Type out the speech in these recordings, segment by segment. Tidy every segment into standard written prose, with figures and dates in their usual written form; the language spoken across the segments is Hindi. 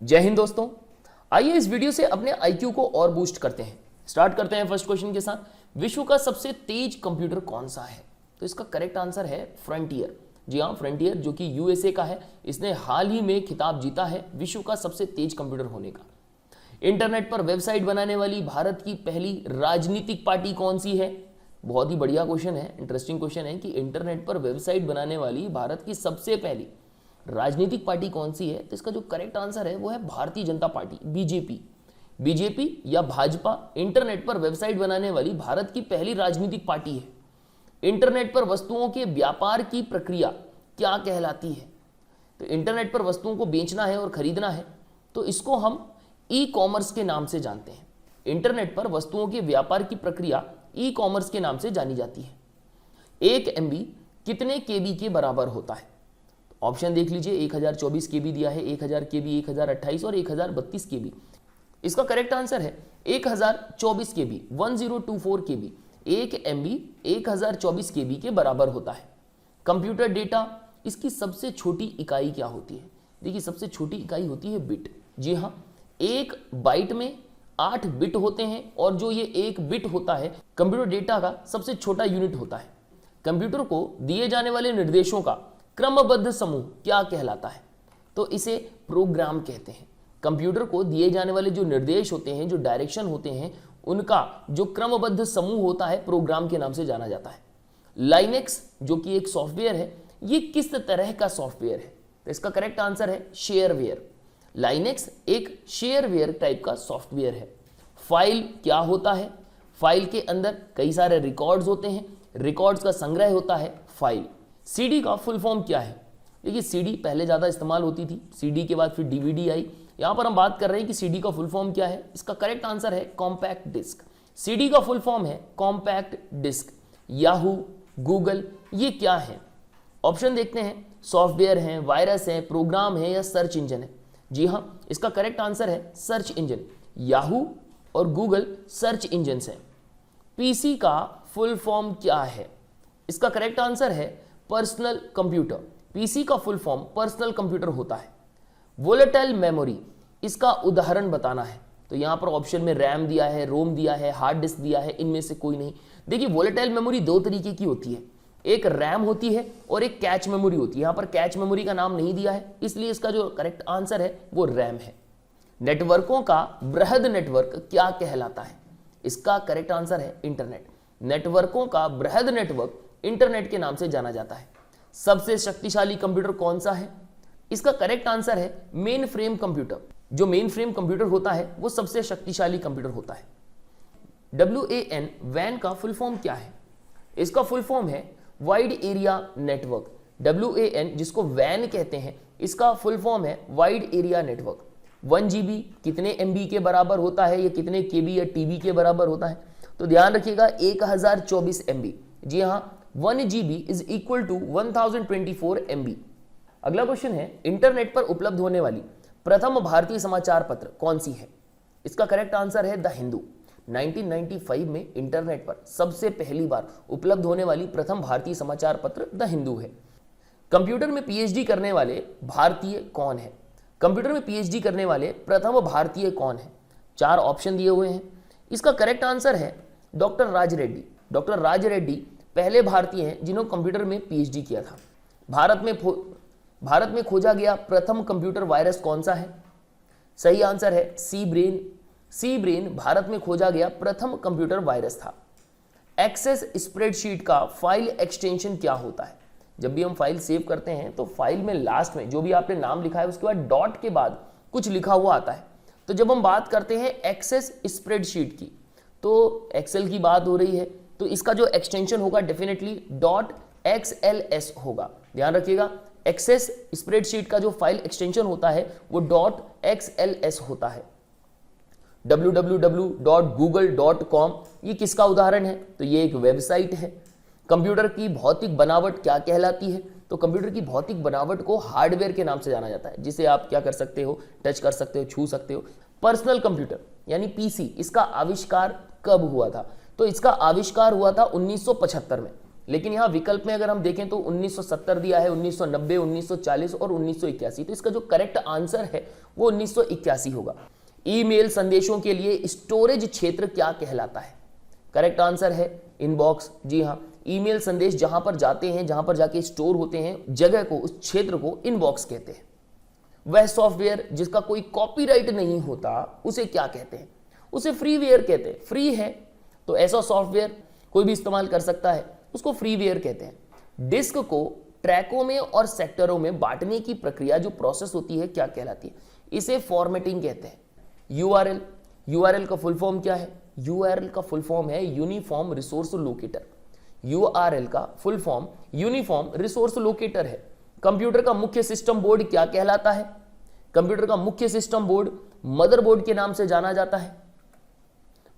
जय हिंद दोस्तों, आइए इस वीडियो से अपने आईक्यू को और बूस्ट करते हैं। स्टार्ट करते हैं फर्स्ट क्वेश्चन के साथ। विश्व का सबसे तेज कंप्यूटर कौन सा है? तो इसका करेक्ट आंसर है फ्रंटियर। जी हाँ, फ्रंटियर जो कि यूएसए का है। इसने हाल ही में खिताब जीता है विश्व का सबसे तेज कंप्यूटर होने का। इंटरनेट पर वेबसाइट बनाने वाली भारत की पहली राजनीतिक पार्टी कौन सी है? बहुत ही बढ़िया क्वेश्चन है, इंटरेस्टिंग क्वेश्चन है कि इंटरनेट पर वेबसाइट बनाने वाली भारत की सबसे पहली राजनीतिक पार्टी कौन सी है। तो इसका जो करेक्ट आंसर है वो है Bharatiya Janata party, BJP. BJP या भाजपा इंटरनेट पर वेबसाइट बनाने वाली भारत की पहली राजनीतिक पार्टी है। इंटरनेट पर वस्तुओं के व्यापार की प्रक्रिया क्या कहलाती है? तो इंटरनेट पर वस्तुओं को बेचना है और खरीदना है तो इसको हम ई कॉमर्स के नाम से जानते हैं। इंटरनेट पर वस्तुओं के व्यापार की प्रक्रिया ई कॉमर्स के नाम से जानी जाती है। 1 MB कितने केबी के बराबर होता है? ऑप्शन देख लीजिए, 1024 केबी दिया है, 1000 केबी, 1028 और 1032 केबी। इसका करेक्ट आंसर है 1024 केबी, 1024 केबी। 1 MB 1024 केबी के बराबर होता है। कंप्यूटर डेटा, इसकी सबसे छोटी इकाई क्या होती है? देखिए, सबसे छोटी इकाई होती है बिट। जी हाँ, एक बाइट में 8 बिट होते हैं और जो ये एक बिट होता है कंप्यूटर डेटा का सबसे छोटा यूनिट होता है। कंप्यूटर को दिए जाने वाले निर्देशों का क्रमबद्ध समूह क्या कहलाता है? तो इसे प्रोग्राम कहते हैं। कंप्यूटर को दिए जाने वाले जो निर्देश होते हैं, जो डायरेक्शन होते हैं, उनका जो क्रमबद्ध समूह होता है प्रोग्राम के नाम से जाना जाता है। लाइनेक्स जो कि एक सॉफ्टवेयर है, ये किस तरह का सॉफ्टवेयर है? तो इसका करेक्ट आंसर है शेयरवेयर। लाइनेक्स एक शेयरवेयर टाइप का सॉफ्टवेयर है। फाइल क्या होता है? फाइल के अंदर कई सारे रिकॉर्ड्स होते हैं, रिकॉर्ड्स का संग्रह होता है फाइल। सीडी का फुल फॉर्म क्या है? देखिए, सीडी पहले ज़्यादा इस्तेमाल होती थी, सीडी के बाद फिर डीवीडी आई। यहाँ पर हम बात कर रहे हैं कि सीडी का फुल फॉर्म क्या है। इसका करेक्ट आंसर है कॉम्पैक्ट डिस्क। सीडी का फुल फॉर्म है कॉम्पैक्ट डिस्क। याहू, गूगल, ये क्या है? ऑप्शन देखते हैं, सॉफ्टवेयर है, वायरस है, प्रोग्राम है या सर्च इंजन है। जी हाँ, इसका करेक्ट आंसर है सर्च इंजन। याहू और गूगल सर्च इंजन है। पीसी का फुल फॉर्म क्या है? इसका करेक्ट आंसर है पर्सनल कंप्यूटर। पीसी का फुल फॉर्म पर्सनल कंप्यूटर होता है। वोलेटाइल मेमोरी, इसका उदाहरण बताना है। तो यहां पर ऑप्शन में रैम दिया है, रोम दिया है, हार्ड डिस्क दिया है, इनमें से कोई नहीं। देखिए, वोलेटाइल मेमोरी दो तरीके की होती है, एक रैम होती है और एक कैच मेमोरी होती है। यहां पर कैच मेमोरी का नाम नहीं दिया है, इसलिए इसका जो करेक्ट आंसर है वो रैम है। नेटवर्कों का बृहद नेटवर्क क्या कहलाता है? इसका करेक्ट आंसर है इंटरनेट। नेटवर्कों का बृहद नेटवर्क इंटरनेट के नाम से जाना जाता है। सबसे शक्तिशाली कंप्यूटर कौन सा है? इसका करेक्ट आंसर है मेन फ्रेम कंप्यूटर। जो मेन फ्रेम कंप्यूटर होता है वो सबसे शक्तिशाली कंप्यूटर होता है। WAN, वैन का फुल फॉर्म क्या है? इसका फुल फॉर्म है वाइड एरिया नेटवर्क। WAN जिसको वैन कहते हैं, इसका फुल फॉर्म है वाइड एरिया नेटवर्क। 1 GB कितने MB के बराबर होता है? या कितने KB या TB के बराबर होता है? तो ध्यान रखिएगा, 1024 MB। जी हाँ, 1 GB is equal to 1024 MB। अगला क्वेश्चन है, इंटरनेट पर उपलब्ध होने वाली प्रथम भारतीय समाचार पत्र कौन सी है? इसका करेक्ट आंसर है द हिंदू। 1995 में इंटरनेट पर सबसे पहली बार उपलब्ध होने वाली प्रथम भारतीय समाचार पत्र द हिंदू है। कंप्यूटर में PhD करने वाले भारतीय कौन है? कंप्यूटर में PhD करने वाले प्रथम भारतीय कौन है? 4 ऑप्शन दिए हुए हैं। इसका करेक्ट आंसर है डॉक्टर राज रेड्डी। डॉक्टर राज रेड्डी पहले भारतीय हैं जिन्होंने कंप्यूटर में PhD किया था। भारत में खोजा गया प्रथम कंप्यूटर वायरस कौन सा है? सही आंसर है सी ब्रेन। सी ब्रेन भारत में खोजा गया प्रथम कंप्यूटर वायरस था। एक्सेस स्प्रेडशीट का फाइल एक्सटेंशन क्या होता है? जब भी हम फाइल सेव करते हैं तो फाइल में लास्ट में जो भी आपने नाम लिखा है उसके बाद डॉट के बाद कुछ लिखा हुआ आता है। तो जब हम बात करते हैं एक्सेस स्प्रेडशीट की, तो एक्सेल की बात हो रही है, तो इसका जो एक्सटेंशन होगा डेफिनेटली .xls होगा। ध्यान रखिएगा, एक्सेस स्प्रेडशीट का जो फाइल एक्सटेंशन होता है वो .xls होता है। www.google.com, ये किसका उदाहरण है? तो ये एक वेबसाइट है। कंप्यूटर की भौतिक बनावट क्या कहलाती है? तो कंप्यूटर की भौतिक बनावट को हार्डवेयर के नाम से जाना जाता है, जिसे आप क्या कर सकते हो, टच कर सकते हो, छू सकते हो। पर्सनल कंप्यूटर यानी पीसी, इसका आविष्कार कब हुआ था? तो इसका आविष्कार हुआ था 1975 में। लेकिन यहां विकल्प में अगर हम देखें तो 1970 दिया है, 1990, 1940 और 1981। तो इसका जो करेक्ट आंसर है वो 1981 होगा। ईमेल संदेशों के लिए स्टोरेज क्षेत्र क्या कहलाता है? करेक्ट आंसर है इनबॉक्स। जी हाँ, ईमेल संदेश जहां पर जाते हैं, जहां पर जाके स्टोर होते हैं, जगह को, उस क्षेत्र को इनबॉक्स कहते हैं। वह सॉफ्टवेयर जिसका कोई कॉपीराइट नहीं होता उसे क्या कहते हैं? उसे फ्रीवेयर कहते हैं। फ्री है तो ऐसा सॉफ्टवेयर कोई भी इस्तेमाल कर सकता है, उसको फ्रीवेयर कहते हैं। डिस्क को ट्रैकों में और सेक्टरों में बांटने की प्रक्रिया जो प्रोसेस होती है क्या कहलाती है? इसे फॉर्मेटिंग कहते हैं। यूआरएल, यूआरएल का फुल फॉर्म क्या है? यूआरएल का फुल फॉर्म है यूनिफॉर्म रिसोर्स लोकेटर। यूआरएल का full form uniform resource locator है। कंप्यूटर का मुख्य सिस्टम बोर्ड क्या कहलाता है? कंप्यूटर का मुख्य सिस्टम बोर्ड मदरबोर्ड के नाम से जाना जाता है।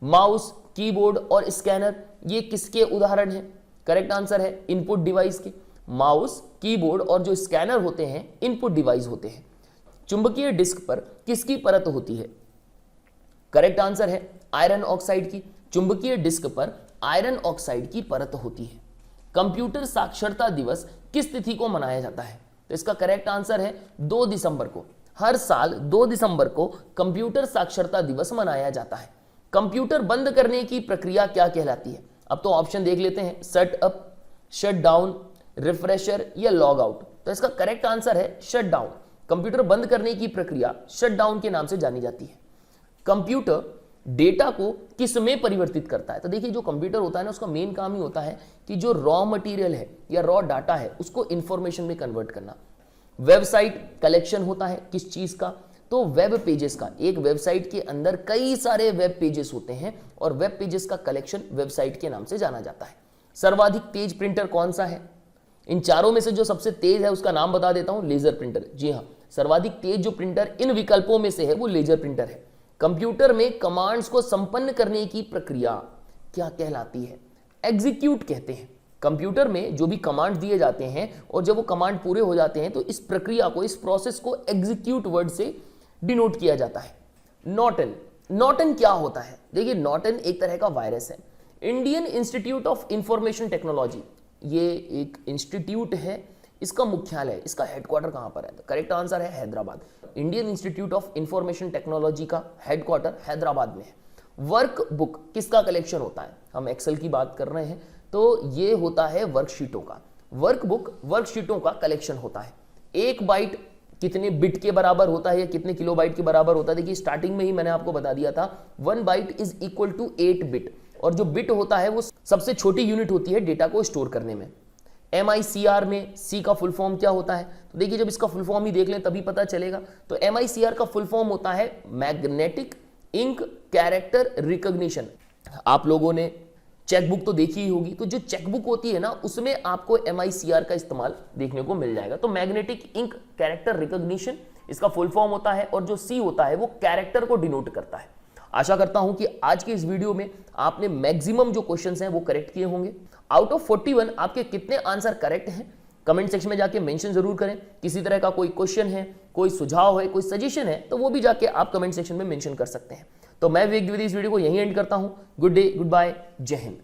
माउस, कीबोर्ड और स्कैनर ये किसके उदाहरण हैं? करेक्ट आंसर है इनपुट डिवाइस के। माउस, कीबोर्ड और जो स्कैनर होते हैं इनपुट डिवाइस होते हैं। चुंबकीय डिस्क पर किसकी परत होती है? करेक्ट आंसर है आयरन ऑक्साइड की। चुंबकीय डिस्क पर आयरन ऑक्साइड की परत होती है। कंप्यूटर साक्षरता दिवस किस तिथि को मनाया जाता है? तो इसका करेक्ट आंसर है 2 दिसंबर को। हर साल 2 दिसंबर को कंप्यूटर साक्षरता दिवस मनाया जाता है। कंप्यूटर बंद करने की प्रक्रिया क्या कहलाती है? अब तो ऑप्शन देख लेते हैं, shut up, shut down, refresher या लॉग आउट। तो इसका करेक्ट आंसर है शट डाउन। कंप्यूटर बंद करने की प्रक्रिया शट डाउन के नाम से जानी जाती है। कंप्यूटर डेटा को किस में परिवर्तित करता है? तो देखिए, जो कंप्यूटर होता है ना, उसका मेन काम ही होता है कि जो रॉ मटेरियल है या रॉ डाटा है उसको इंफॉर्मेशन में कन्वर्ट करना। वेबसाइट कलेक्शन होता है किस चीज का? तो वेब पेजेस का। एक वेबसाइट के अंदर कई सारे वेब पेजेस होते हैं और वेब पेजेस का कलेक्शन वेबसाइट के नाम से जाना जाता है। सर्वाधिक तेज प्रिंटर कौन सा है? इन चारों में से जो सबसे तेज है उसका नाम बता देता हूं, लेजर प्रिंटर। जी हां, सर्वाधिक तेज जो प्रिंटर इन विकल्पों में से है वो लेजर प्रिंटर है। कंप्यूटर में कमांड्स को संपन्न करने की प्रक्रिया क्या कहलाती है? एग्जीक्यूट कहते हैं। कंप्यूटर में जो भी कमांड दिए जाते हैं और जब वो कमांड पूरे हो जाते हैं तो इस प्रक्रिया को, इस प्रोसेस को एग्जीक्यूट वर्ड से डिनोट किया जाता है। नॉर्टन, नॉर्टन क्या होता है? देखिए, नॉर्टन एक तरह का वायरस है। Indian institute of information technology, ये एक इंस्टीट्यूट है, इसका मुख्यालय, इसका हेडक्वार्टर कहां पर है? तो करेक्ट आंसर है Hyderabad. Indian institute of information technology का हेडक्वार्टर हैदराबाद में है। वर्क बुक किसका कलेक्शन होता है? हम एक्सेल की बात कर रहे हैं तो ये होता है वर्कशीटों का। वर्क बुक वर्कशीटों का कलेक्शन होता है। 1 बाइट कितने बिट के बराबर होता है या कितने किलोबाइट के बराबर होता है? देखिए, स्टार्टिंग में ही मैंने आपको बता दिया था 1 byte is equal to 8 bit. और जो बिट होता है वो सबसे छोटी यूनिट होती है डेटा को स्टोर करने में। MICR में C का फुल फॉर्म क्या होता है? तो देखिए, जब इसका फुल फॉर्म ही देख लें तभी पता चलेगा। तो MICR का फुल फॉर्म होता है मैग्नेटिक इंक कैरेक्टर रिकॉग्निशन। आप लोगों ने चेकबुक तो देखी ही होगी, तो जो चेकबुक होती है ना उसमें आपको MICR का इस्तेमाल देखने को मिल जाएगा। तो मैग्नेटिक इंक कैरेक्टर रिकॉग्निशन इसका फुल फॉर्म होता है और जो C होता है वो कैरेक्टर को डिनोट करता है। आशा करता हूं कि आज के इस वीडियो में आपने मैक्सिमम जो क्वेश्चंस हैं वो करेक्ट किए होंगे। आउट ऑफ 41 आपके कितने आंसर करेक्ट हैं कमेंट सेक्शन में जाके मेंशन जरूर करें। किसी तरह का कोई क्वेश्चन है, कोई सुझाव है, कोई सजेशन है तो वो भी जाके आप कमेंट सेक्शन में मेंशन कर सकते हैं। तो मैं विवेक द्विवेदी इस वीडियो को यहीं एंड करता हूं। गुड डे, गुड बाय, जय हिंद।